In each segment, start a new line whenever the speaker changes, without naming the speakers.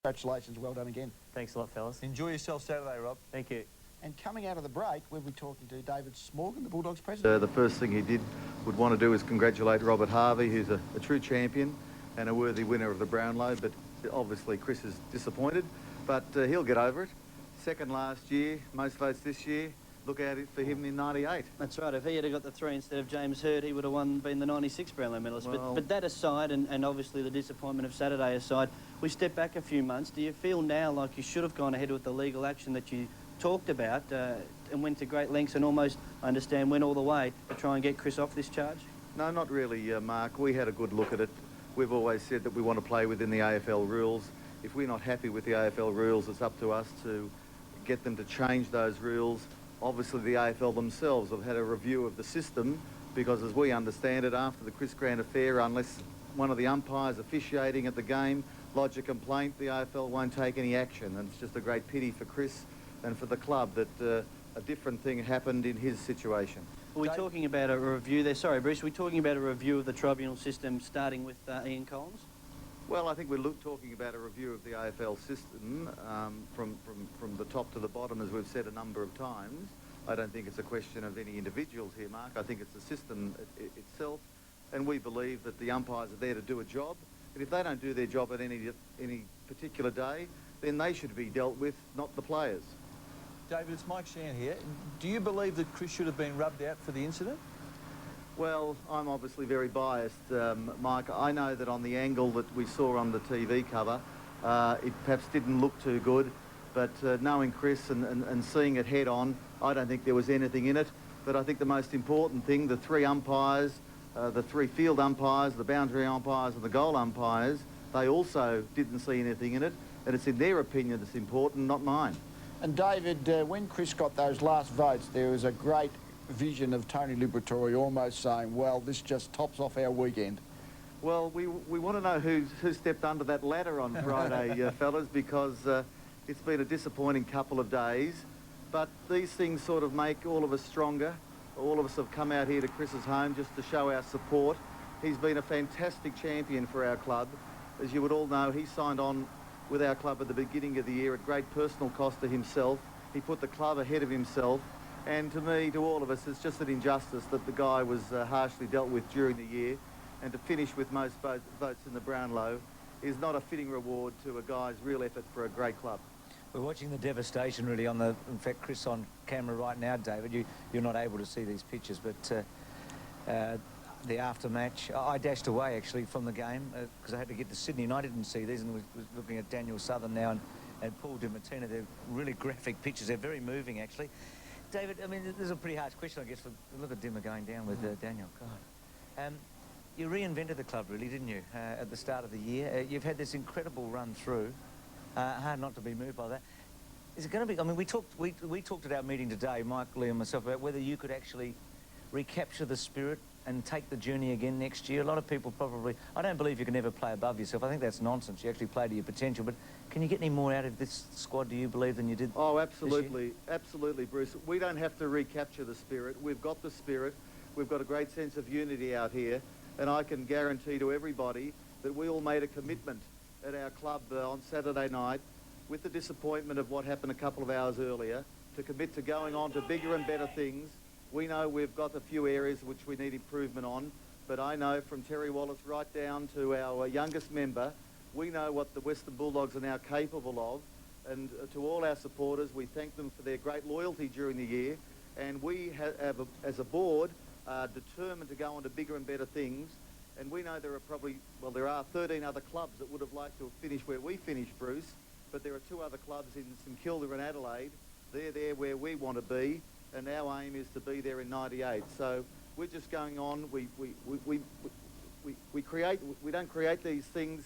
Congratulations, well done again.
Thanks a lot, fellas.
Enjoy yourself Saturday, Rob.
Thank you.
And coming out of the break, we'll be talking to David Smorgan, the Bulldogs president.
The first thing he would want to do is congratulate Robert Harvey, who's a true champion and a worthy winner of the Brownlow, but obviously Chris is disappointed, but he'll get over it. Second last year, most votes this year. Look out for him in 98.
That's right. If he had got the 3 instead of James Hird, he would have been the 96 Brownlow medalist.
Well,
but that aside, and obviously the disappointment of Saturday aside, we step back a few months. Do you feel now like you should have gone ahead with the legal action that you talked about and went to great lengths and almost, I understand, went all the way to try and get Chris off this charge?
No, not really, Mark. We had a good look at it. We've always said that we want to play within the AFL rules. If we're not happy with the AFL rules, it's up to us to get them to change those rules. Obviously, the AFL themselves have had a review of the system because, as we understand it, after the Chris Grant affair, unless one of the umpires officiating at the game lodge a complaint, the AFL won't take any action. And it's just a great pity for Chris and for the club that a different thing happened in his situation.
Are we talking about a review there? Sorry, Bruce, are we talking about a review of the tribunal system starting with Ian Collins?
Well, I think we're talking about a review of the AFL system from the top to the bottom, as we've said a number of times. I don't think it's a question of any individuals here, Mark. I think it's the system itself, and we believe that the umpires are there to do a job. And if they don't do their job at any particular day, then they should be dealt with, not the players.
David, it's Mike Shan here. Do you believe that Chris should have been rubbed out for the incident?
Well, I'm obviously very biased, Mike. I know that on the angle that we saw on the TV cover, it perhaps didn't look too good, but knowing Chris and seeing it head on, I don't think there was anything in it. But I think the most important thing, the 3 umpires, the 3 field umpires, the boundary umpires and the goal umpires, they also didn't see anything in it, and it's in their opinion that's important, not mine.
And David, when Chris got those last votes, there was a great vision of Tony Liberatore almost saying, well, this just tops off our weekend.
Well, we want to know who stepped under that ladder on Friday, fellas, because it's been a disappointing couple of days. But these things sort of make all of us stronger. All of us have come out here to Chris's home just to show our support. He's been a fantastic champion for our club. As you would all know, he signed on with our club at the beginning of the year at great personal cost to himself. He put the club ahead of himself. And to me, to all of us, it's just an injustice that the guy was harshly dealt with during the year. And to finish with most votes in the Brownlow is not a fitting reward to a guy's real effort for a great club.
We're watching the devastation really on the, in fact, Chris on camera right now, David. You're not able to see these pictures, but the aftermatch, I dashed away actually from the game because I had to get to Sydney and I didn't see these, and was looking at Daniel Southern now and Paul Di Martino. They're really graphic pictures. They're very moving actually. David, I mean, this is a pretty harsh question, I guess. Look at Dimmer going down with Daniel. God. You reinvented the club, really, didn't you, at the start of the year? You've had this incredible run through. Hard not to be moved by that. Is it going to be... I mean, we talked at our meeting today, Mike, Lee and myself, about whether you could actually recapture the spirit and take the journey again next year. A lot of people probably... I don't believe you can ever play above yourself. I think that's nonsense. You actually play to your potential. But can you get any more out of this squad, do you believe, than you did?
Oh, absolutely. Absolutely, Bruce. We don't have to recapture the spirit. We've got the spirit. We've got a great sense of unity out here. And I can guarantee to everybody that we all made a commitment at our club on Saturday night, with the disappointment of what happened a couple of hours earlier, to commit to going on to bigger and better things. We know we've got a few areas which we need improvement on, but I know from Terry Wallace right down to our youngest member, we know what the Western Bulldogs are now capable of. And to all our supporters, we thank them for their great loyalty during the year. And we have as a board, are determined to go on to bigger and better things. And we know there are probably, well, there are 13 other clubs that would have liked to have finished where we finished, Bruce, but there are 2 other clubs in St Kilda and Adelaide. They're there where we want to be, and our aim is to be there in 98. So we're just going on. We don't create these things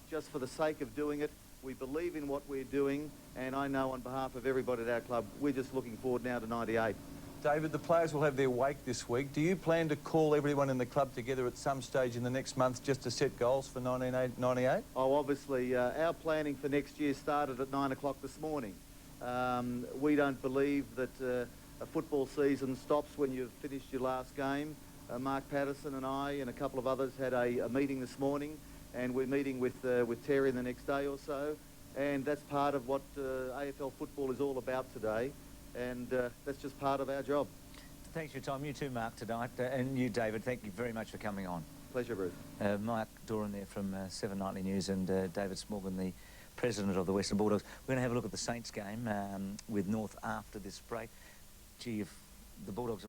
just for the sake of doing it. We believe in what we're doing, and I know on behalf of everybody at our club, we're just looking forward now to 98.
David, the players will have their wake this week. Do you plan to call everyone in the club together at some stage in the next month just to set goals for 1998?
Oh, obviously, our planning for next year started at 9 o'clock this morning. We don't believe that a football season stops when you've finished your last game. Mark Patterson and I and a couple of others had a meeting this morning, and we're meeting with Terry in the next day or so, and that's part of what AFL football is all about today, and that's just part of our job.
Thanks for your time. You too, Mark, tonight. And you, David, thank you very much for coming on.
Pleasure, Bruce.
Mark Doran there from 7 Nightly News, and David Smorgan, the president of the Western Bulldogs. We're going to have a look at the Saints game with North after this break. Gee, if the Bulldogs...